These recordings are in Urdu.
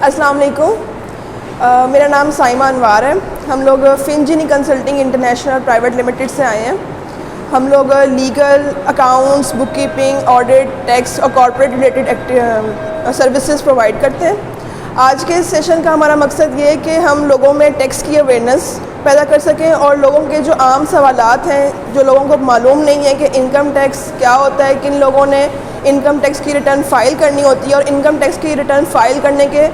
السلام علیکم، میرا نام سائمہ انوار ہے۔ ہم لوگ فنجینی کنسلٹنگ انٹرنیشنل پرائیویٹ لمیٹڈ سے آئے ہیں۔ ہم لوگ لیگل، اکاؤنٹس، بک کیپنگ، آڈٹ، ٹیکس اور کارپوریٹ ریلیٹڈ سروسز پرووائڈ کرتے ہیں۔ آج کے اس سیشن کا ہمارا مقصد یہ ہے کہ ہم لوگوں میں ٹیکس کی اویئرنیس پیدا کر سکیں اور لوگوں کے جو عام سوالات ہیں، جو لوگوں کو معلوم نہیں ہے کہ انکم ٹیکس کیا ہوتا ہے، کن لوگوں نے انکم ٹیکس کی ریٹرن فائل کرنی ہوتی ہے اور انکم ٹیکس کی ریٹرن فائل کرنے کے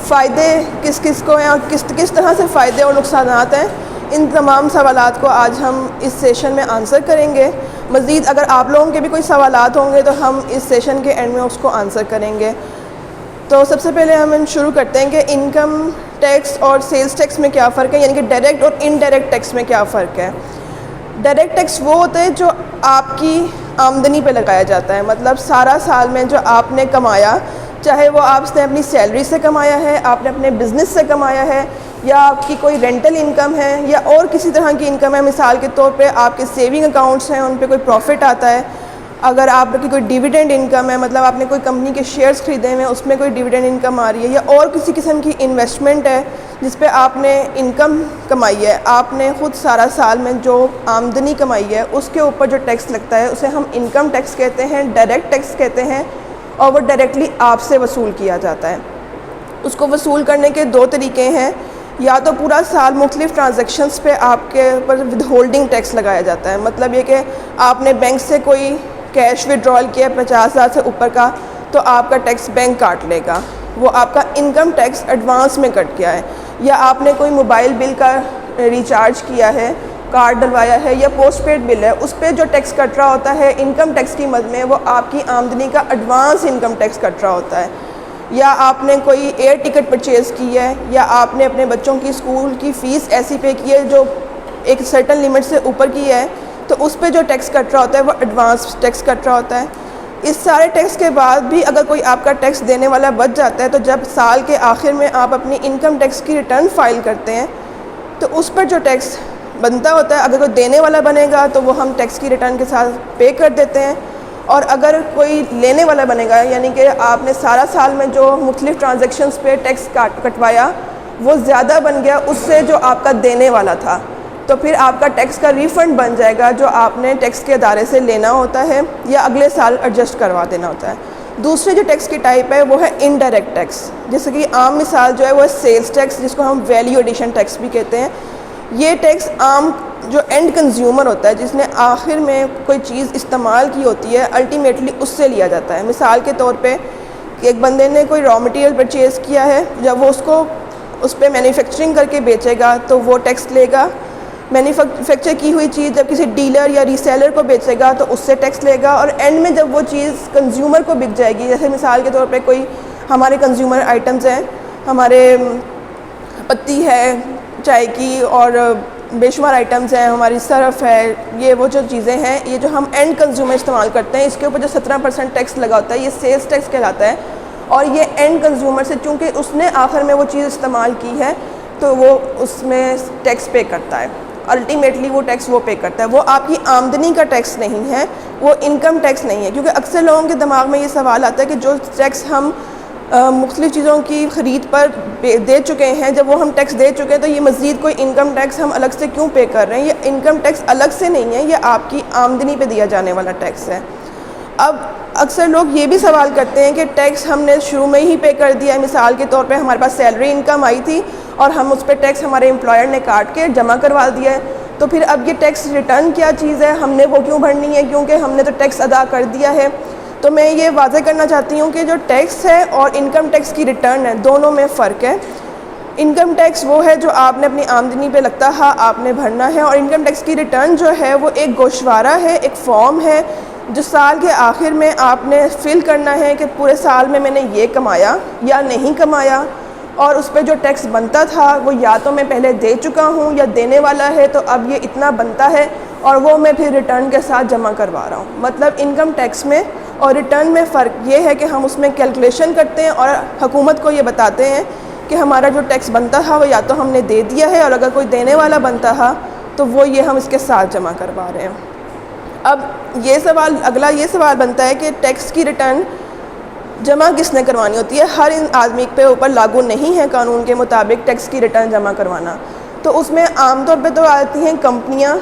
فائدے کس کس کو ہیں اور کس طرح سے فائدے اور نقصانات ہیں، ان تمام سوالات کو آج ہم اس سیشن میں آنسر کریں گے۔ مزید اگر آپ لوگوں کے بھی کوئی سوالات ہوں گے تو ہم اس سیشن کے اینڈ میں اس کو آنسر کریں گے۔ تو سب سے پہلے ہم شروع کرتے ہیں کہ انکم ٹیکس اور سیلز ٹیکس میں کیا فرق ہے، یعنی کہ ڈائریکٹ اور انڈائریکٹ ٹیکس میں کیا فرق ہے۔ ڈائریکٹ ٹیکس وہ ہوتا ہے جو آپ کی آمدنی پہ لگایا جاتا ہے، مطلب سارا سال میں جو آپ نے کمایا، چاہے وہ آپ نے اپنی سیلری سے کمایا ہے، آپ نے اپنے بزنس سے کمایا ہے، یا آپ کی کوئی رینٹل انکم ہے یا اور کسی طرح کی انکم ہے۔ مثال کے طور پہ آپ کے سیونگ اکاؤنٹس ہیں، ان پہ کوئی پروفٹ آتا ہے۔ اگر آپ کی کوئی ڈیویڈینڈ انکم ہے، مطلب آپ نے کوئی کمپنی کے شیئرز خریدے ہوئے ہیں، اس میں کوئی ڈیویڈینڈ انکم آ رہی ہے، یا اور کسی قسم کی انویسٹمنٹ ہے جس پہ آپ نے انکم کمائی ہے، آپ نے خود سارا سال میں جو آمدنی کمائی ہے اس کے اوپر جو ٹیکس لگتا ہے اسے ہم انکم ٹیکس کہتے ہیں، ڈائریکٹ ٹیکس کہتے ہیں، اور وہ ڈائریکٹلی آپ سے وصول کیا جاتا ہے۔ اس کو وصول کرنے کے دو طریقے ہیں، یا تو پورا سال مختلف ٹرانزیکشنز پہ آپ کے اوپر ود ہولڈنگ ٹیکس لگایا جاتا ہے، مطلب یہ کہ آپ نے بینک سے کوئی کیش وڈرال کیا 50,000 سے اوپر کا تو آپ کا ٹیکس بینک کاٹ لے گا، وہ آپ کا انکم ٹیکس ایڈوانس میں کٹ گیا ہے۔ یا آپ نے کوئی موبائل بل کا ریچارج کیا ہے، کارڈ ڈلوایا ہے، یا پوسٹ پیڈ بل ہے، اس پہ جو ٹیکس کٹ رہا ہوتا ہے انکم ٹیکس کی مد میں، وہ آپ کی آمدنی کا ایڈوانس انکم ٹیکس کٹ رہا ہوتا ہے۔ یا آپ نے کوئی ایئر ٹکٹ پرچیز کی ہے، یا آپ نے اپنے بچوں کی اسکول کی فیس ایسی پے کی ہے جو ایک سرٹن لیمٹ سے اوپر کی ہے، تو اس پہ جو ٹیکس کٹ رہا ہوتا ہے وہ ایڈوانس ٹیکس کٹ رہا ہوتا ہے۔ اس سارے ٹیکس کے بعد بھی اگر کوئی آپ کا ٹیکس دینے والا بچ جاتا ہے تو جب سال کے آخر میں آپ اپنی انکم ٹیکس کی ریٹرن فائل کرتے ہیں تو اس پر جو ٹیکس بنتا ہوتا ہے، اگر کوئی دینے والا بنے گا تو وہ ہم ٹیکس کی ریٹرن کے ساتھ پے کر دیتے ہیں، اور اگر کوئی لینے والا بنے گا، یعنی کہ آپ نے سارا سال میں جو مختلف ٹرانزیکشنز پہ ٹیکس کٹوایا وہ زیادہ بن گیا اس سے جو آپ کا دینے والا تھا، تو پھر آپ کا ٹیکس کا ریفنڈ بن جائے گا جو آپ نے ٹیکس کے ادارے سے لینا ہوتا ہے یا اگلے سال ایڈجسٹ کروا دینا ہوتا ہے۔ دوسری جو ٹیکس کی ٹائپ ہے وہ ہے انڈائریکٹ ٹیکس، جیسے کہ عام مثال جو ہے وہ سیلز ٹیکس، جس کو ہم ویلیو ایڈیشن ٹیکس بھی کہتے ہیں۔ یہ ٹیکس عام جو اینڈ کنزیومر ہوتا ہے، جس نے آخر میں کوئی چیز استعمال کی ہوتی ہے، الٹیمیٹلی اس سے لیا جاتا ہے۔ مثال کے طور پہ ایک بندے نے کوئی را مٹیریل پرچیز کیا ہے، جب وہ اس پہ مینوفیکچرنگ کر کے بیچے گا تو وہ ٹیکس لے گا۔ مینوفیکچر کی ہوئی چیز جب کسی ڈیلر یا ریسیلر کو بیچے گا تو اس سے ٹیکس لے گا، اور اینڈ میں جب وہ چیز کنزیومر کو بک جائے گی، جیسے مثال کے طور پہ کوئی ہمارے کنزیومر آئٹمز ہیں، ہمارے پتی ہے چائے کی، اور بے شمار آئٹمز ہیں، ہماری صرف ہے، یہ وہ جو چیزیں ہیں یہ جو ہم اینڈ کنزیومر استعمال کرتے ہیں، اس کے اوپر جو 17% ٹیکس لگا ہوتا ہے یہ سیلز ٹیکس کہلاتا ہے، اور یہ اینڈ کنزیومر سے چونکہ اس نے آخر میں وہ چیز استعمال کی ہے تو وہ اس میں ٹیکس پے کرتا ہے، الٹیمیٹلی وہ ٹیکس وہ پے کرتا ہے، وہ آپ کی آمدنی کا ٹیکس نہیں ہے، وہ انکم ٹیکس نہیں ہے۔ کیونکہ اکثر لوگوں کے دماغ میں یہ سوال آتا ہے کہ جو ٹیکس ہم مختلف چیزوں کی خرید پر دے چکے ہیں، جب وہ ہم ٹیکس دے چکے ہیں تو یہ مزید کوئی انکم ٹیکس ہم الگ سے کیوں پے کر رہے ہیں؟ یہ انکم ٹیکس الگ سے نہیں ہے، یہ آپ کی آمدنی پہ دیا جانے والا ٹیکس ہے۔ اب اکثر لوگ یہ بھی سوال کرتے ہیں کہ ٹیکس ہم نے شروع میں ہی پے کر دیا ہے، مثال کے طور پہ ہمارے پاس سیلری انکم آئی تھی اور ہم اس پہ ٹیکس ہمارے امپلائر نے کاٹ کے جمع کروا دیا ہے، تو پھر اب یہ ٹیکس ریٹرن کیا چیز ہے، ہم نے وہ کیوں بھرنی ہے؟ کیونکہ ہم نے تو ٹیکس ادا کر دیا ہے۔ تو میں یہ واضح کرنا چاہتی ہوں کہ جو ٹیکس ہے اور انکم ٹیکس کی ریٹرن ہے، دونوں میں فرق ہے۔ انکم ٹیکس وہ ہے جو آپ نے اپنی آمدنی پہ لگتا ہے آپ نے بھرنا ہے، اور انکم ٹیکس کی ریٹرن جو ہے وہ ایک گوشوارہ ہے، ایک فارم ہے جو سال کے آخر میں آپ نے فل کرنا ہے کہ پورے سال میں نے یہ کمایا یا نہیں کمایا، اور اس پہ جو ٹیکس بنتا تھا وہ یا تو میں پہلے دے چکا ہوں یا دینے والا ہے تو اب یہ اتنا بنتا ہے، اور وہ میں پھر ریٹرن کے ساتھ جمع کروا رہا ہوں۔ مطلب انکم ٹیکس میں اور ریٹرن میں فرق یہ ہے کہ ہم اس میں کیلکولیشن کرتے ہیں اور حکومت کو یہ بتاتے ہیں کہ ہمارا جو ٹیکس بنتا تھا وہ یا تو ہم نے دے دیا ہے، اور اگر کوئی دینے والا بنتا تھا تو وہ یہ ہم اس کے ساتھ جمع کروا رہے ہیں۔ اب اگلا یہ سوال بنتا ہے کہ ٹیکس کی ریٹرن جمع کس نے کروانی ہوتی ہے؟ ہر آدمی پہ اوپر لاگو نہیں ہے قانون کے مطابق ٹیکس کی ریٹرن جمع کروانا. تو اس میں عام طور پہ تو آتی ہیں کمپنیاں،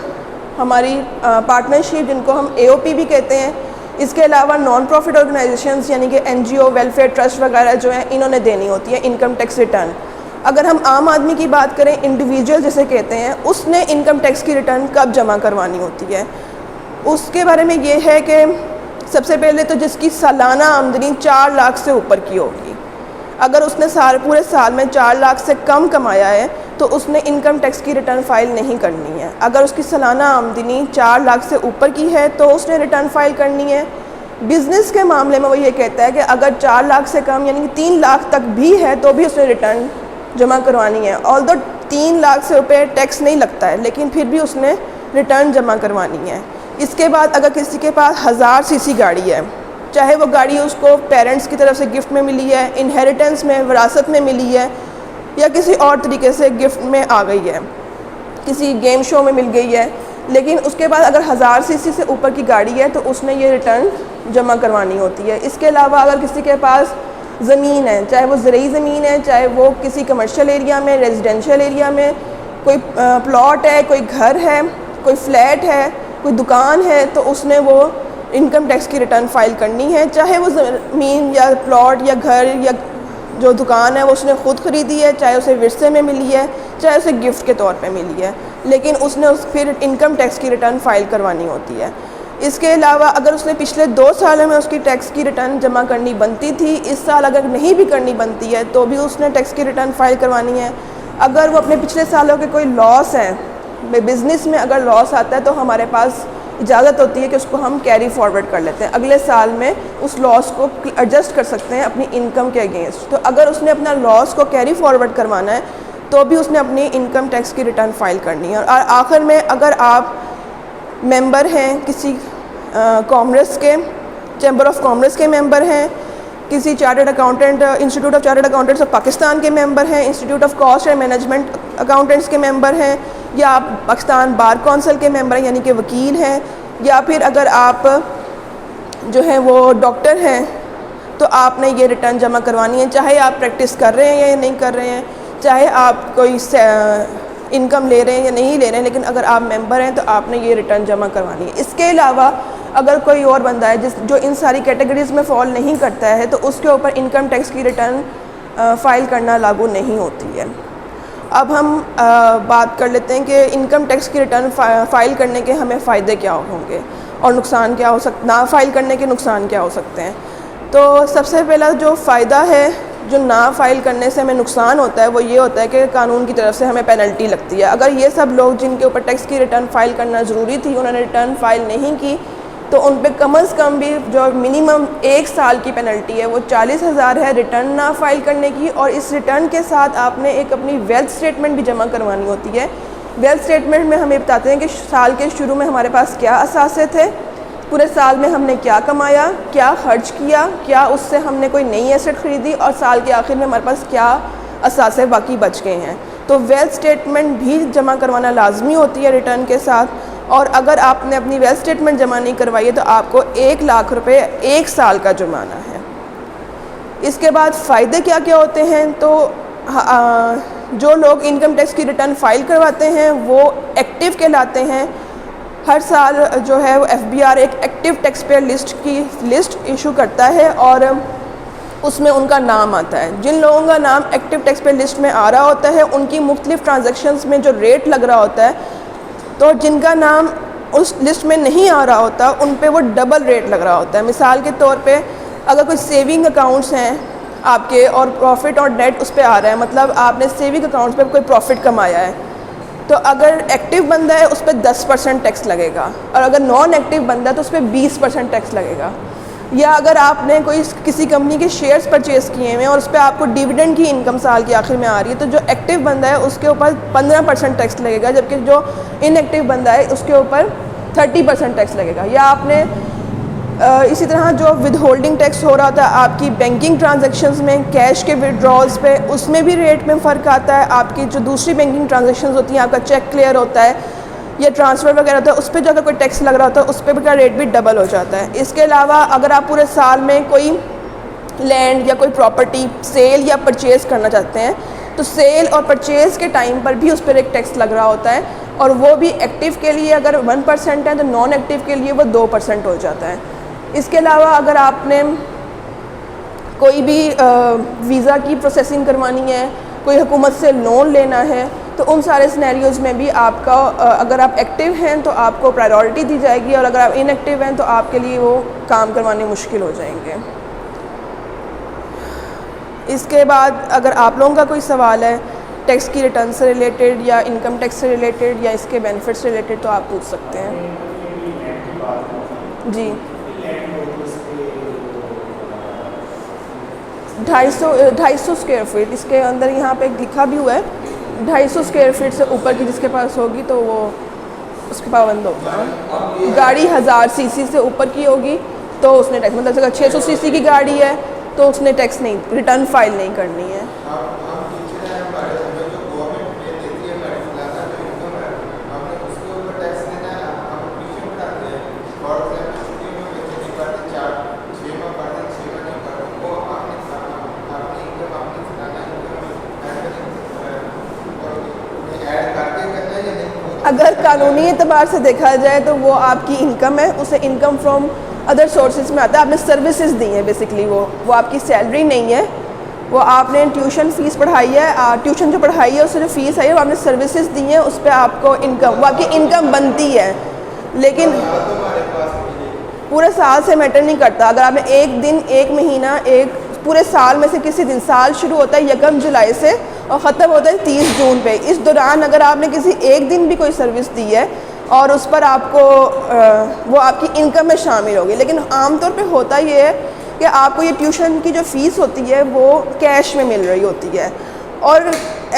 ہماری پارٹنرشپ جن کو ہم AOP بھی کہتے ہیں. اس کے علاوہ نان پروفٹ آرگنائزیشنز یعنی کہ NGO، ویلفیئر ٹرسٹ وغیرہ جو ہیں، انہوں نے دینی ہوتی ہے انکم ٹیکس ریٹرن. اگر ہم عام آدمی کی بات کریں، انڈیویجول جسے کہتے ہیں، اس نے انکم ٹیکس کی ریٹرن کب جمع کروانی ہوتی ہے؟ اس کے بارے میں یہ ہے کہ سب سے پہلے تو جس کی سالانہ آمدنی 4 لاکھ سے اوپر کی ہوگی. اگر اس نے پورے سال میں 4 لاکھ سے کم کمایا ہے تو اس نے انکم ٹیکس کی ریٹرن فائل نہیں کرنی ہے. اگر اس کی سالانہ آمدنی 4 لاکھ سے اوپر کی ہے تو اس نے ریٹرن فائل کرنی ہے. بزنس کے معاملے میں وہ یہ کہتا ہے کہ اگر 4 لاکھ سے کم یعنی کہ 3 لاکھ تک بھی ہے تو بھی اس نے ریٹرن جمع کروانی ہے. آلدو 3 لاکھ سے اوپر ٹیکس نہیں لگتا ہے لیکن پھر بھی اس نے ریٹرن جمع کروانی ہے. اس کے بعد اگر کسی کے پاس 1000 cc گاڑی ہے، چاہے وہ گاڑی اس کو پیرنٹس کی طرف سے گفٹ میں ملی ہے، انہیریٹنس میں، وراثت میں ملی ہے، یا کسی اور طریقے سے گفٹ میں آ گئی ہے، کسی گیم شو میں مل گئی ہے، لیکن اس کے بعد اگر 1000 cc سے اوپر کی گاڑی ہے تو اس نے یہ ریٹرن جمع کروانی ہوتی ہے. اس کے علاوہ اگر کسی کے پاس زمین ہے، چاہے وہ زرعی زمین ہے، چاہے وہ کسی کمرشل ایریا میں، ریزیڈینشیل ایریا میں، کوئی پلاٹ ہے، کوئی گھر ہے، کوئی فلیٹ ہے، کوئی دکان ہے، تو اس نے وہ انکم ٹیکس کی ریٹرن فائل کرنی ہے. چاہے وہ زمین یا پلاٹ یا گھر یا جو دکان ہے وہ اس نے خود خریدی ہے، چاہے اسے ورثے میں ملی ہے، چاہے اسے گفٹ کے طور پہ ملی ہے، لیکن اس نے پھر انکم ٹیکس کی ریٹرن فائل کروانی ہوتی ہے. اس کے علاوہ اگر اس نے پچھلے 2 سالوں میں اس کی ٹیکس کی ریٹرن جمع کرنی بنتی تھی، اس سال اگر نہیں بھی کرنی بنتی ہے تو بھی اس نے ٹیکس کی ریٹرن فائل کروانی ہے. اگر وہ اپنے پچھلے سالوں کے کوئی لاس ہے، بزنس میں اگر لاس آتا ہے تو ہمارے پاس اجازت ہوتی ہے کہ اس کو ہم کیری فارورڈ کر لیتے ہیں، اگلے سال میں اس لاس کو ایڈجسٹ کر سکتے ہیں اپنی انکم کے اگینسٹ. تو اگر اس نے اپنا لاس کو کیری فارورڈ کروانا ہے تو بھی اس نے اپنی انکم ٹیکس کی ریٹرن فائل کرنی ہے. اور آخر میں اگر آپ ممبر ہیں کسی کامرس کے، چیمبر آف کامرس کے ممبر ہیں، کسی chartered accountant institute of chartered accountants of Pakistan کے ممبر ہیں، institute of cost and management accountants کے ممبر ہیں، یا آپ پاکستان بار کونسل کے ممبر ہیں یعنی کہ وکیل ہیں، یا پھر اگر آپ جو ہیں وہ ڈاکٹر ہیں تو آپ نے یہ ریٹرن جمع کروانی ہے. چاہے آپ پریکٹس کر رہے ہیں یا نہیں کر رہے ہیں، چاہے آپ کوئی انکم لے رہے ہیں یا نہیں لے رہے ہیں، لیکن اگر آپ ممبر ہیں تو آپ نے یہ ریٹرن جمع کروانی ہے. اس کے علاوہ اگر کوئی اور بندہ ہے جو ان ساری کیٹیگریز میں فال نہیں کرتا ہے تو اس کے اوپر انکم ٹیکس کی ریٹرن فائل کرنا لاگو نہیں ہوتی ہے. اب ہم بات کر لیتے ہیں کہ انکم ٹیکس کی ریٹرن فائل کرنے کے ہمیں فائدے کیا ہوں گے اور نقصان کیا ہو سکتا، نہ فائل کرنے کے نقصان کیا ہو سکتے ہیں. تو سب سے پہلا جو فائدہ ہے جو نہ فائل کرنے سے ہمیں نقصان ہوتا ہے وہ یہ ہوتا ہے کہ قانون کی طرف سے ہمیں پینلٹی لگتی ہے. اگر یہ سب لوگ جن کے اوپر ٹیکس کی ریٹرن فائل کرنا ضروری تھی انہوں نے ریٹرن فائل نہیں کی تو ان پہ کم از کم بھی جو منیمم 1 سال کی پینلٹی ہے وہ 40,000 ہے ریٹرن نہ فائل کرنے کی. اور اس ریٹرن کے ساتھ آپ نے ایک اپنی ویلتھ اسٹیٹمنٹ بھی جمع کروانی ہوتی ہے. ویلتھ اسٹیٹمنٹ میں ہمیں بتاتے ہیں کہ سال کے شروع میں ہمارے پاس کیا اثاثے تھے، پورے سال میں ہم نے کیا کمایا، کیا خرچ کیا، کیا اس سے ہم نے کوئی نئی ایسٹ خریدی، اور سال کے آخر میں ہمارے پاس کیا اثاثے باقی بچ گئے ہیں. تو ویلتھ اسٹیٹمنٹ بھی جمع کروانا لازمی ہوتی ہے ریٹرن کے ساتھ. اور اگر آپ نے اپنی ویلتھ اسٹیٹمنٹ جمع نہیں کروائی ہے تو آپ کو 1 لاکھ روپے 1 سال کا جرمانہ ہے. اس کے بعد فائدے کیا کیا ہوتے ہیں؟ تو جو لوگ انکم ٹیکس کی ریٹرن فائل کرواتے ہیں وہ ایکٹیو کہلاتے ہیں. ہر سال جو ہے وہ FBR ایک ایکٹیو ٹیکس پیئر لسٹ کی لسٹ ایشو کرتا ہے اور اس میں ان کا نام آتا ہے. جن لوگوں کا نام ایکٹیو ٹیکس پیئر لسٹ میں آ رہا ہوتا ہے ان کی مختلف ٹرانزیکشنز میں جو ریٹ لگ رہا ہوتا ہے، تو جن کا نام اس لسٹ میں نہیں آ رہا ہوتا ان پہ وہ ڈبل ریٹ لگ رہا ہوتا ہے. مثال کے طور پہ اگر کوئی سیونگ اکاؤنٹس ہیں آپ کے اور پروفٹ اور نیٹ اس پہ آ رہا ہے، مطلب آپ نے سیونگ اکاؤنٹس پہ کوئی پروفٹ کمایا ہے، تو اگر ایکٹیو بندہ ہے اس پہ 10% ٹیکس لگے گا، اور اگر نان ایکٹیو بندہ ہے تو اس پہ 20% ٹیکس لگے گا. یا اگر آپ نے کسی کمپنی کے شیئرز پرچیز کیے ہوئے ہیں اور اس پہ آپ کو ڈیویڈنڈ کی انکم سال کے آخر میں آ رہی ہے تو جو ایکٹیو بندہ ہے اس کے اوپر 15% ٹیکس لگے گا، جبکہ جو ان ایکٹیو بندہ ہے اس کے اوپر 30% ٹیکس لگے گا. یا آپ نے اسی طرح جو ود ہولڈنگ ٹیکس ہو رہا تھا آپ کی بینکنگ ٹرانزیکشنز میں، کیش کے ودرالز پہ، اس میں بھی ریٹ میں فرق آتا ہے. آپ کی جو دوسری بینکنگ ٹرانزیکشنز ہوتی ہیں، آپ کا چیک کلیئر ہوتا ہے یا ٹرانسفر وغیرہ ہوتا ہے، اس پہ جو اگر کوئی ٹیکس لگ رہا ہوتا ہے اس پہ کا ریٹ بھی ڈبل ہو جاتا ہے. اس کے علاوہ اگر آپ پورے سال میں کوئی لینڈ یا کوئی پراپرٹی سیل یا پرچیز کرنا چاہتے ہیں تو سیل اور پرچیز کے ٹائم پر بھی اس پر ایک ٹیکس لگ رہا ہوتا ہے، اور وہ بھی ایکٹیو کے لیے اگر 1% ہے تو نان ایکٹیو کے لیے وہ 2% ہو جاتا ہے۔ اس کے علاوہ اگر آپ نے کوئی بھی ویزا کی پروسیسنگ کروانی ہے، کوئی حکومت سے لون لینا ہے، تو ان سارے سینیریوز میں بھی آپ کا اگر آپ ایکٹیو ہیں تو آپ کو پرائیورٹی دی جائے گی، اور اگر آپ ان ایکٹیو ہیں تو آپ کے لیے وہ کام کروانے مشکل ہو جائیں گے۔ اس کے بعد اگر آپ لوگوں کا کوئی سوال ہے ٹیکس کی ریٹرن سے ریلیٹڈ یا انکم ٹیکس سے ریلیٹڈ یا اس کے بینیفٹ سے ریلیٹڈ تو آپ پوچھ سکتے ہیں۔ جی 250 اسکوائر فٹ، اس کے اندر یہاں پہ لکھا بھی ہوا ہے 250 اسکوائر فٹ سے اوپر کی جس کے پاس ہوگی تو وہ اس کے پابند ہوگا۔ گاڑی 1000 cc سے اوپر کی ہوگی تو اس نے ٹیکس، مطلب اگر 600 cc کی گاڑی ہے تو اس نے ٹیکس نہیں، ریٹرن فائل نہیں کرنی ہے۔ اگر قانونی اعتبار سے دیکھا جائے تو وہ آپ کی انکم ہے، اسے انکم فرام ادر سورسز میں آتا ہے۔ آپ نے سروسز دی ہیں بیسکلی، وہ آپ کی سیلری نہیں ہے، وہ آپ نے ٹیوشن فیس پڑھائی ہے، ٹیوشن جو پڑھائی ہے اس سے جو فیس آئی ہے وہ آپ نے سروسز دی ہیں، اس پہ آپ کو انکم، وہ آپ کی انکم بنتی ہے۔ لیکن پورے سال سے میٹر نہیں کرتا، اگر آپ نے ایک دن، ایک مہینہ، ایک پورے سال میں سے کسی دن، سال شروع ہوتا ہے 1 جولائی سے اور ختم ہوتا ہے 30 جون پہ، اس دوران اگر آپ نے کسی ایک دن بھی کوئی سروس دی ہے اور اس پر آپ کو وہ آپ کی انکم میں شامل ہوگی۔ لیکن عام طور پہ ہوتا یہ ہے کہ آپ کو یہ ٹیوشن کی جو فیس ہوتی ہے وہ کیش میں مل رہی ہوتی ہے، اور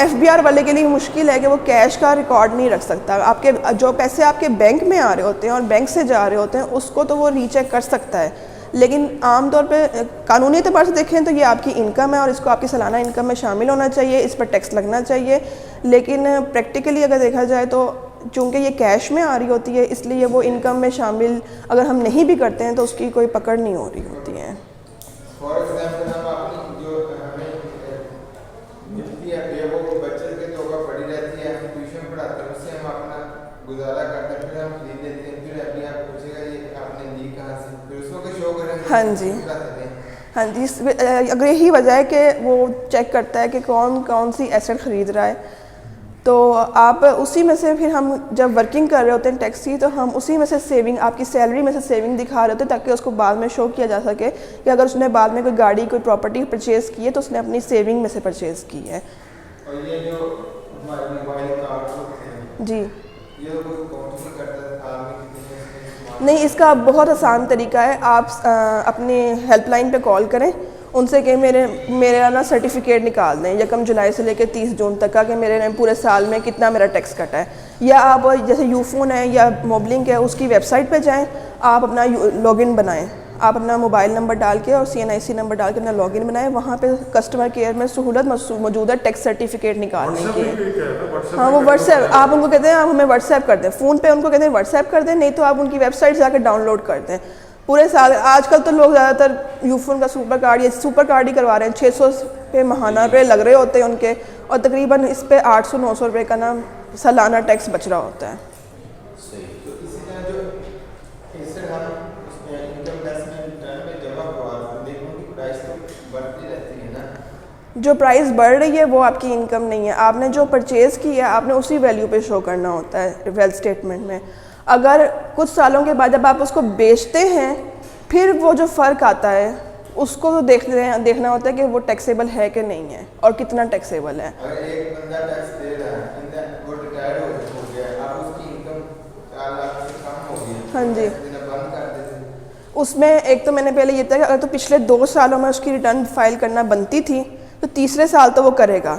FBR والے کے لیے مشکل ہے کہ وہ کیش کا ریکارڈ نہیں رکھ سکتا۔ آپ کے جو پیسے آپ کے بینک میں آ رہے ہوتے ہیں اور بینک سے جا رہے ہوتے ہیں اس کو تو وہ ری چیک کر سکتا ہے، لیکن عام طور پہ قانونی اعتبار سے دیکھیں تو یہ آپ کی انکم ہے اور اس کو آپ کی سالانہ انکم میں شامل ہونا چاہیے، اس پر ٹیکس لگنا چاہیے۔ لیکن پریکٹیکلی اگر دیکھا جائے تو چونکہ یہ کیش میں آ رہی ہوتی ہے اس لیے وہ انکم میں شامل اگر ہم نہیں بھی کرتے ہیں تو اس کی کوئی پکڑ نہیں ہو رہی ہوتی ہے۔ فار ایگزامپل ہم اپنی جو ہمیں ملتی ہے وہ بچے کے تو پڑھی رہتی ہے، ہم ٹیوشن پڑھاتے ہیں، اس سے ہم اپنا گزارا کرتے ہیں، پھر ہم خرید لیتے ہیں، پھر ابھی آپ پوچھے گا یہ آپ نے لی کہاں سے، پھر اس کو شو کریں گے۔ ہاں جی ہاں جی، اگر یہی وجہ ہے کہ وہ چیک کرتا ہے کہ کون سی ایسٹ خرید رہا ہے، تو آپ اسی میں سے پھر ہم جب ورکنگ کر رہے ہوتے ہیں ٹیکس کی تو ہم اسی میں سے سیونگ، آپ کی سیلری میں سے سیونگ دکھا رہے ہوتے ہیں تاکہ اس کو بعد میں شو کیا جا سکے کہ اگر اس نے بعد میں کوئی گاڑی، کوئی پراپرٹی پرچیز کی ہے تو اس نے اپنی سیونگ میں سے پرچیز کی ہے۔ اور یہ جو ہمارے موبائل کارڈ ہوتے ہیں جی، یہ کوئی کاؤنٹ نہیں کرتا نہیں، اس کا بہت آسان طریقہ ہے، آپ اپنے ہیلپ لائن پہ کال کریں، ان سے کہ میرا نا سرٹیفکیٹ نکال دیں 1 جولائی سے لے کے 30 جون تک کا کہ میرے پورے سال میں کتنا میرا ٹیکس کٹا ہے، یا آپ جیسے یو فون ہے یا موبلنک ہے اس کی ویب سائٹ پہ جائیں، آپ اپنا لاگ ان بنائیں، آپ اپنا موبائل نمبر ڈال کے اور CNIC نمبر ڈال کے اپنا لاگ ان بنائیں، وہاں پہ کسٹمر کیئر میں سہولت موجود ہے ٹیکس سرٹیفکیٹ نکالنے کی۔ ہاں، وہ واٹس ایپ، آپ ان کو کہتے ہیں آپ ہمیں واٹس ایپ کر دیں، فون پہ ان کو کہتے ہیں واٹس ایپ کر دیں، نہیں تو آپ ان کی ویب سائٹ جا کے ڈاؤن لوڈ کر دیں۔ پورے سال آج کل تو لوگ زیادہ تر یو فون کا سپر کارڈ یا سپر کارڈ ہی کروا رہے ہیں، 600 پہ ماہانہ پہ لگ رہے ہوتے ہیں ان کے، اور تقریباً اس پہ 800-900 روپے کا نا سالانہ ٹیکس بچ رہا ہوتا ہے۔ جو پرائز بڑھ رہی ہے وہ آپ کی انکم نہیں ہے، آپ نے جو پرچیز کی ہے آپ نے اسی ویلیو پہ شو کرنا ہوتا ہے ویلتھ اسٹیٹمنٹ میں۔ اگر کچھ سالوں کے بعد جب آپ اس کو بیچتے ہیں پھر وہ جو فرق آتا ہے اس کو دیکھنا ہوتا ہے کہ وہ ٹیکسیبل ہے کہ نہیں ہے اور کتنا ٹیکسیبل ہے۔ اگر ایک بندہ ٹیکس دے رہا ہے، وہ ریٹائر ہو گیا ہے، اب اس کی انکم 4 لاکھ سے کم ہو گئی ہے، ہاں جی، بند کر دیتے ہیں۔ اس میں ایک تو میں نے پہلے یہ تھا کہ اگر تو پچھلے 2 سالوں میں اس کی ریٹرن فائل کرنا بنتی تھی تو تیسرے سال تو وہ کرے گا،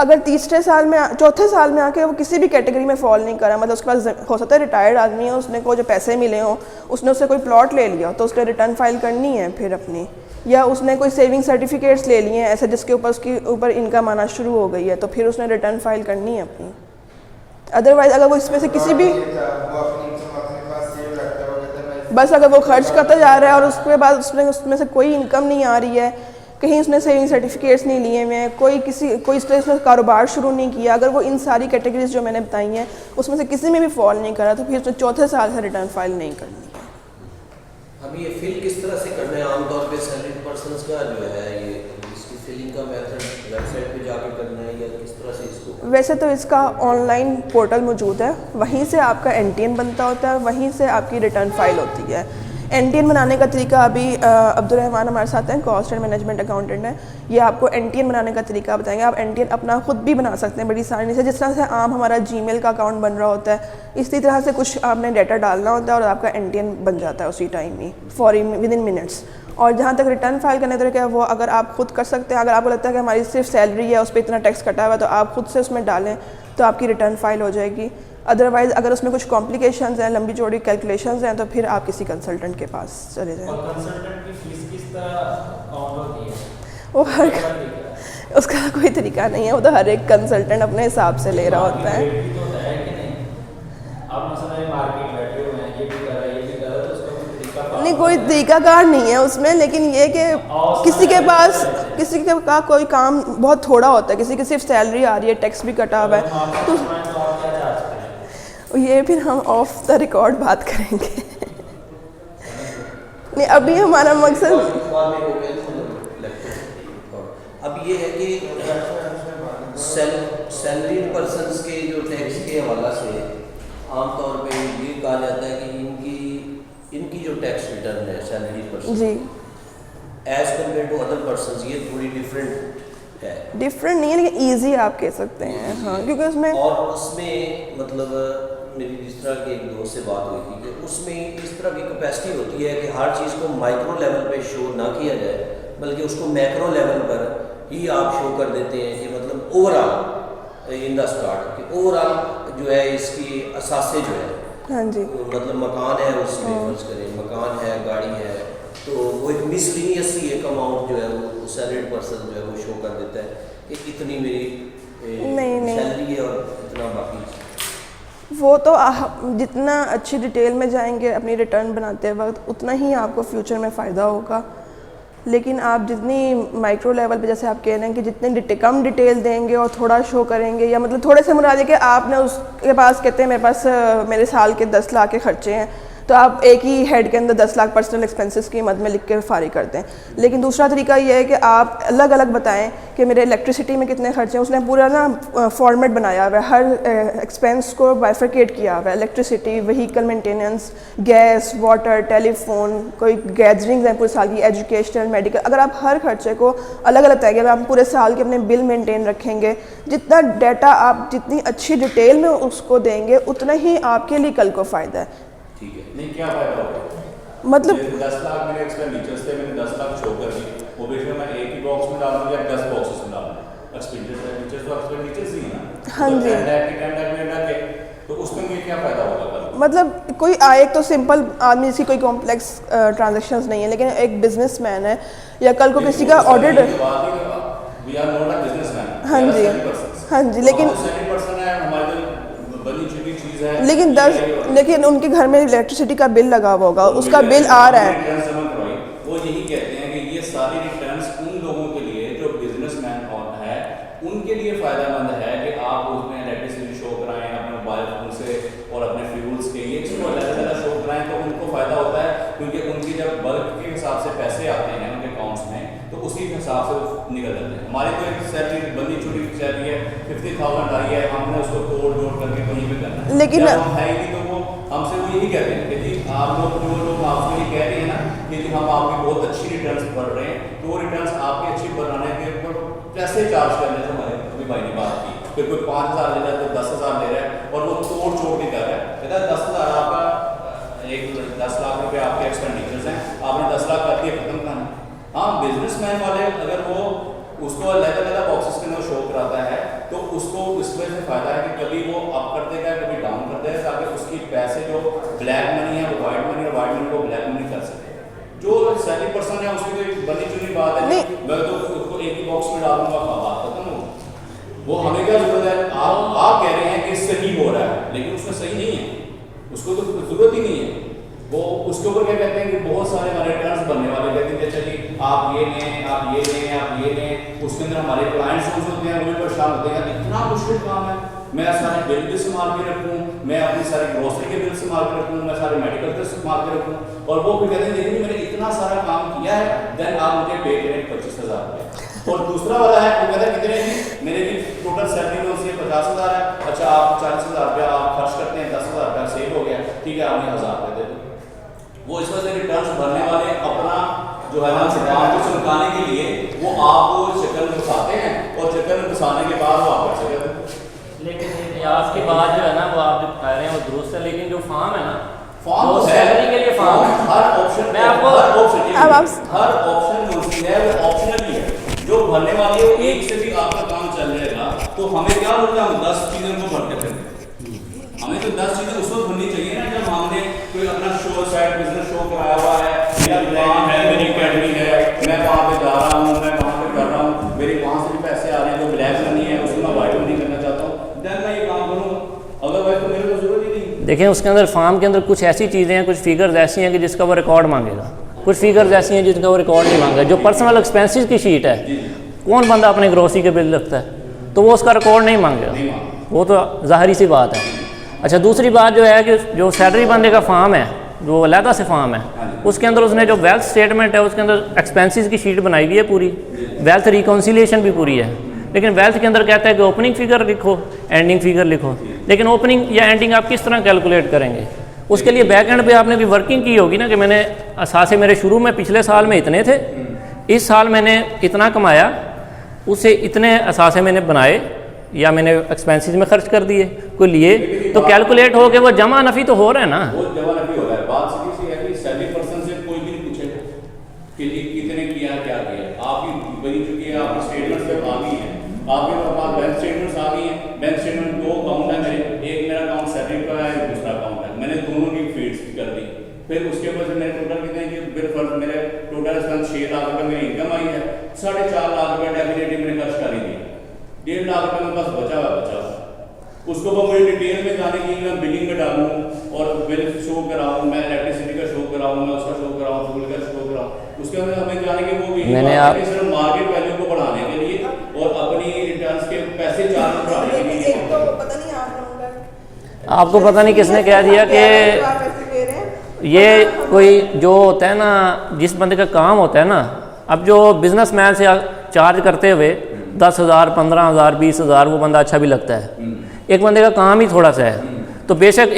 اگر تیسرے سال میں، چوتھے سال میں آ کے وہ کسی بھی کیٹیگری میں فال نہیں کرا، مطلب اس کے پاس ہو سکتا ہے ریٹائرڈ آدمی ہے، اس نے کو جو پیسے ملے ہوں اس نے اس سے کوئی پلاٹ لے لیا تو اس نے ریٹرن فائل کرنی ہے پھر اپنی، یا اس نے کوئی سیونگ سرٹیفکیٹس لے لیے ہیں ایسے جس کے اوپر اس کی اوپر انکم آنا شروع ہو گئی ہے تو پھر اس نے ریٹرن فائل کرنی ہے اپنی۔ ادروائز اگر وہ اس میں سے کسی بھی بس اگر وہ خرچ کرتا جا رہا ہے اور اس کے بعد اس میں سے کوئی انکم نہیں آ رہی ہے کہیں اس نے سیونگ سرٹیفکیٹس نہیں لیے ہوئے ہیں, کوئی اس طرح سے کاروبار شروع نہیں کیا, اگر وہ ان ساری کیٹیگریز جو میں نے بتائی ہیں اس میں سے کسی میں بھی فال نہیں کرا تو پھر اس نے چوتھے سال سے ریٹرن فائل نہیں کرنی ہے. اب یہ فل کس طرح سے کرنا ہے؟ عام طور پہ سیلریڈ پرسنس کا جو ہے یہ اس کی فلنگ کا میتھڈ ویب سائٹ پہ جا کے کرنا ہے یا کس طرح سے اس کو؟ ویسے تو اس کا آن لائن پورٹل موجود ہے, وہیں سے آپ کا NTN بنتا ہوتا ہے, وہیں سے آپ کی ریٹرن فائل ہوتی ہے. NTN بنانے کا طریقہ ابھی عبدالرحمٰن ہمارے ساتھ ہیں, کاسٹ اینڈ مینجمنٹ اکاؤنٹنٹ ہیں, یہ آپ کو NTN بنانے کا طریقہ بتائیں گے. آپ NTN اپنا خود بھی بنا سکتے ہیں بڑی آسانی سے, جس طرح سے عام ہمارا Gmail کا اکاؤنٹ بن رہا ہوتا ہے, اسی طرح سے کچھ آپ نے ڈیٹا ڈالنا ہوتا ہے اور آپ کا NTN بن جاتا ہے اسی time he, with in minutes. اور جہاں تک ریٹرن فائل کرنے طریقہ ہے وہ اگر آپ خود کر سکتے ہیں, اگر آپ کو لگتا ہے کہ ہماری صرف سیلری ہے اس پہ اتنا ٹیکس کٹا ہوا ہے تو آپ خود سے اس میں ڈالیں تو آپ کی ریٹرن فائل ہو جائے گی. ادروائز اگر اس میں کچھ کمپلیکیشنز ہیں, لمبی چوڑی کیلکولیشنز ہیں, تو پھر آپ کسی کنسلٹنٹ کے پاس چلے جائیں. اور کنسلٹنٹ کی فیس کس طرح کاؤنٹ ہوتی ہے؟ وہ اس کا کوئی طریقہ نہیں ہے, وہ تو ہر ایک کنسلٹنٹ اپنے حساب سے لے رہا ہوتا ہے. نہیں, کوئی طریقہ کار نہیں ہے اس میں, لیکن یہ کہ کسی کا کوئی کام بہت تھوڑا ہوتا ہے, کسی کی صرف سیلری آ رہی ہے, ٹیکس بھی کٹا ہوا ہے, تو یہ پھر ہم آف دا ریکارڈ بات کریں گے. نہیں, ابھی ہمارا مقصد اب یہ ہے کہ سیلریڈ پرسنس کے جو ٹیکس کے حوالہ سے عام طور پہ یہ کہا جاتا ہے کہ ان کی جو ٹیکس ریٹرن ہے سیلریڈ پرسن جی as compared to other persons یہ تھوڑی ڈفرینٹ ہے. ڈفرینٹ نہیں ہے لیکن ایزی آپ کہہ سکتے ہیں. ہاں, کیونکہ اس میں اور اس میں مطلب میری جس طرح کی ایک دوست سے بات ہوئی تھی کہ اس میں اس طرح کی کیپیسٹی ہوتی ہے کہ ہر چیز کو مائکرو لیول پہ شو نہ کیا جائے بلکہ اس کو میکرو لیول پر ہی آپ شو کر دیتے ہیں کہ مطلب over all in the start کہ اوور آل جو ہے اس کی اثاثے جو ہے ہاں جی مطلب مکان ہے اس میں فرض کریں مکان ہے گاڑی ہے تو وہ ایک مسلینیس سی ایک اماؤنٹ جو ہے وہ سیلریڈ پرسن جو ہے وہ شو کر دیتا ہے کہ اتنی میری سیلری ہے اور اتنا باقی. وہ تو جتنا اچھی ڈیٹیل میں جائیں گے اپنی ریٹرن بناتے وقت اتنا ہی آپ کو فیوچر میں فائدہ ہوگا. لیکن آپ جتنی مائکرو لیول پہ جیسے آپ کہہ رہے ہیں کہ جتنے کم ڈیٹیل دیں گے اور تھوڑا شو کریں گے یا مطلب تھوڑے سے مراد ہے کہ آپ نے اس کے پاس کہتے ہیں میرے پاس میرے سال کے 10 لاکھ کے خرچے ہیں تو آپ ایک ہی ہیڈ کے اندر 10 لاکھ پرسنل ایکسپینسز کی مد میں لکھ کے فارغ کرتے ہیں. لیکن دوسرا طریقہ یہ ہے کہ آپ الگ الگ بتائیں کہ میرے الیکٹریسٹی میں کتنے خرچے ہیں. اس نے پورا نا فارمیٹ بنایا ہوا ہے, ہر ایکسپینس کو بائفرکیٹ کیا ہوا ہے. Electricity, vehicle maintenance, gas, water, telephone, کوئی گیدرنگز ہیں پورے سال کی, ایجوکیشنل, میڈیکل. اگر آپ ہر خرچے کو الگ الگ طے کہ آپ پورے سال کے اپنے بل مینٹین رکھیں گے, جتنا ڈیٹا آپ جتنی اچھی ڈیٹیل میں اس کو دیں گے اتنا ہی آپ کے لیے کل کو فائدہ ہے. ٹھیک ہے, نہیں کیا فائدہ ہوگا مطلب 10 لاکھ میرے ایکسپینڈیچرز تھے, میں نے 10 لاکھ شو کر دی, وہ بے شک میں ایک ہی باکس میں ڈالوں یا 10 باکسز میں ڈالوں. ایکسپینڈیچرز تو ایکسپینڈیچرز ہی ہیں نا. ہاں جی, 10 لاکھ میں ڈال کے تو اس میں مجھے کیا فائدہ ہوگا؟ مطلب کوئی ایک تو سمپل آدمی اس کی کوئی کمپلیکس ٹرانزیکشنز نہیں ہے, لیکن ایک بزنس مین ہے یا کل کو کسی کا آڈٹ. ہاں جی ہاں جی, لیکن ان کے گھر میں الیکٹریسٹی کا بل لگا ہوا ہوگا, اس کا بل آ رہا ہے. وہ یہی کہتے ہیں کہ یہ ساری ریٹرنس ان لوگوں کے لیے جو بزنس مین ہے ان کے لیے فائدہ مند ہے کہ آپ اس میں الیکٹریسٹی شو کرائیں اپنے موبائل فون سے اور اپنے فیولس کے یہ چیز الگ شو کرائیں تو ان کو فائدہ ہوتا ہے, کیونکہ ان کی جب بلک کے حساب سے پیسے آتے ہیں ان کے اکاؤنٹس میں تو اسی کے حساب سے وہ نکل جاتے ہیں. ہماری تو ایک سیلری بندی چھوٹی سیلری ہے 50,000 آئی ہے, ہم نے اس کو توڑ جوڑ کر کے کہیں پہ کرنا ہے, لیکن ہم ہے ہی نہیں تو وہ ہم سے وہ یہی کہتے ہیں کہ جی آپ لوگ جو لوگ آپ سے یہ کہہ رہے ہیں نا کہ جی ہم آپ کی بہت اچھی ریٹرنس بڑھ رہے ہیں, تو وہ ریٹرنس آپ کی اچھی بڑھانے کے اوپر پیسے چارج کرنے سے ہمارے ابھی بھائی نے بات کی, پھر کوئی 5,000 لے رہا ہے تو 10,000 لے رہا ہے اور وہ توڑ چھوڑ کے کر رہا ہے. کہتا ہے 10,000 آپ کا ایک 10 لاکھ روپے آپ کے ایکسپینڈیچرز ہیں, آپ نے 10 لاکھ کر دیے ختم کرنا. ہاں بزنس مین والے اگر وہ اس کو علیحدہ باکسز کے اندر شو کراتا ہے تو اس کو اس وجہ سے فائدہ ہے کہ کبھی وہ اپ کر دے گا کبھی ڈاؤن کر دے گا تاکہ اس کی پیسے جو بلیک منی ہے وہ وائٹ منی اور وائٹ منی کو بلیک منی کر سکے. جو سیلری پرسن ہے اس کی کوئی بنی چنی بات ہے, میں تو اس کو ایک ہی باکس میں ڈالوں گا بات ختم ہو. وہ ہمیں کیا ضرورت ہے, آپ کہہ رہے ہیں کہ صحیح ہو رہا ہے لیکن اس میں صحیح نہیں ہے, اس کو تو ضرورت ہی نہیں ہے. وہ اس کے اوپر کیا کہتے ہیں کہ بہت سارے ہمارے ریٹرنس بننے والے کہتے ہیں کہ اچھا جی آپ یہ لیں آپ یہ لیں اس کے اندر ہمارے کلائنٹس ہوتے ہیں، وہ بھی پریشان ہوتے ہیں، اتنا مشکل کام ہے، میں سارے بل بھی سنبھال کے رکھوں، میں اپنی ساری گروسری کے بل سنبھال کے رکھوں، میں سارے میڈیکل کے سنبھال کے رکھوں، اور وہ پھر کہتے ہیں دیکھیں میں نے اتنا سارا کام کیا ہے، دین آپ مجھے پے کریں 25,000 روپئے. اور دوسرا والا ہے وہ کہتا ہے کتنے جی میرے جی ٹوٹل سیلری میں اس کی 50,000 ہے، اچھا آپ 40,000 روپیہ آپ خرچ کرتے ہیں، 10,000 روپیہ سیو ہو گیا، ٹھیک ہے آپ نے 1,000 روپئے دے دو. وہ اس وجہ سے ریٹرنس بھرنے والے اپنا جو ہے نا کام کو چمکانے کے لیے وہ آپ کو چکر میں پھنساتے ہیں، اور چکر میں پھنسانے کے بعد وہ آپ کر سکتے ہیں. لیکن ریاض کی بات جو ہے نا وہ آپ جو بتا رہے ہیں وہ درست ہے، لیکن جو فارم ہے نا فارم وہ سیلری کے لیے فارم ہے، ہر آپشن میں آپ کو ہر آپشن اب آپ ہر آپشن موجود ہے، وہ آپشنل ہی ہے. جو بھرنے والی ہے ایک سے بھی آپ کا کام چل رہے گا تو ہمیں کیا ہوتا ہے، ہم 10 چیزوں کو بھرتے پھرتے ہیں. ہمیں تو 10 چیزیں اس وقت بھرنی چاہیے نا جب ہم نے کوئی اپنا شو سائڈ بزنس شو کرایا ہوا ہے، میرا دکان ہے، میری اکیڈمی ہے، میں وہاں پہ جا رہا ہوں، میں وہاں پہ کر رہا ہوں، میرے وہاں سے بھی پیسے آ رہے ہیں جو بلیک منی ہے اس کو میں وائٹ منی کرنا چاہتا ہوں، دین میں یہ کام کروں، اگر وائٹ تو میرے کو ضرورت ہی نہیں. دیکھیں اس کے اندر فارم کے اندر کچھ ایسی چیزیں ہیں، کچھ فیگرز ایسی ہیں کہ جس کا وہ ریکارڈ مانگے گا، کچھ فیگرز ایسی ہیں جس کا وہ ریکارڈ نہیں مانگے گا. جو پرسنل ایکسپینسز کی شیٹ ہے، کون بندہ اپنے گروسری کے بل رکھتا ہے تو وہ اس کا ریکارڈ نہیں مانگے گا، وہ تو ظاہری سی بات ہے. اچھا دوسری بات جو ہے کہ جو سیلری بندے کا فارم ہے، جو علیحدہ سے فارم ہے، اس کے اندر اس نے جو ویلتھ اسٹیٹمنٹ ہے اس کے اندر ایکسپینسز کی شیٹ بنائی ہوئی ہے پوری، ویلتھ ریکنسیلیشن بھی پوری ہے. لیکن ویلتھ کے اندر کہتا ہے کہ اوپننگ فگر لکھو، اینڈنگ فگر لکھو، لیکن اوپننگ یا اینڈنگ آپ کس طرح کیلکولیٹ کریں گے؟ اس کے لیے بیک اینڈ پہ آپ نے بھی ورکنگ کی ہوگی نا کہ میں نے اثاثے میرے شروع میں پچھلے سال میں اتنے تھے، اس سال میں نے اتنا کمایا، اسے اتنے اثاثے میں نے بنائے یا میں نے ایکسپینسز میں خرچ کر دیے کوئی لیے، تو کیلکولیٹ ہو کے وہ جمع نفی تو ہو رہا ہے نا. وہ جمع نفی ہو رہا ہے. بات سیدھی سی ہے کہ سیلری پرسن سے کوئی بھی نہیں پوچھے کہ جی کتنے کیا کیا کیا، آپ کی بنی چکی ہے، آپ کی اسٹیٹمنٹس پہ آ گئی ہیں، آپ کے پاس بینک اسٹیٹمنٹس آ گئی ہیں. بینک اسٹیٹمنٹ 2 اکاؤنٹ ہے میرے، ایک میرا اکاؤنٹ سیلری کا ہے، ایک دوسرا اکاؤنٹ ہے، میں نے دونوں کی فیڈس کر دی. پھر اس کے بعد میرے ٹوٹل کتنے ہیں کہ بالفرض میرے ٹوٹل ایکسپینس 6 لاکھ روپے میری انکم آئی ہے، 4.5 لاکھ روپے ڈیفینیٹلی میں نے خرچ کر ہی دیا، 1.5 لاکھ روپے میں بس بچا ہوا اس کو مجھے ڈیٹیل میں جانے کی میں بلنگ میں ڈالوں اور بل شو کراؤں، میں الیکٹریسٹی کا شو کراؤں، میں اس کا شو کراؤں، فول کا شو کراؤں، اس کے اندر ہمیں جانے کے وہ بھی میں نے صرف مارکیٹ ویلیو کو بڑھانے کے لیے اور اپنی ریٹرنس کے پیسے چارج بڑھانے کے لیے. ایک تو پتہ نہیں آپ کو پتہ نہیں کس نے کہہ دیا کہ یہ کوئی جو ہوتا ہے نا جس بندے کا کام ہوتا ہے نا، اب جو بزنس مین سے چارج کرتے ہوئے 10,000 15,000 20,000 وہ بندہ اچھا بھی لگتا ہے، ایک بندے کا کام ہی تھوڑا سا ہے تو بے شک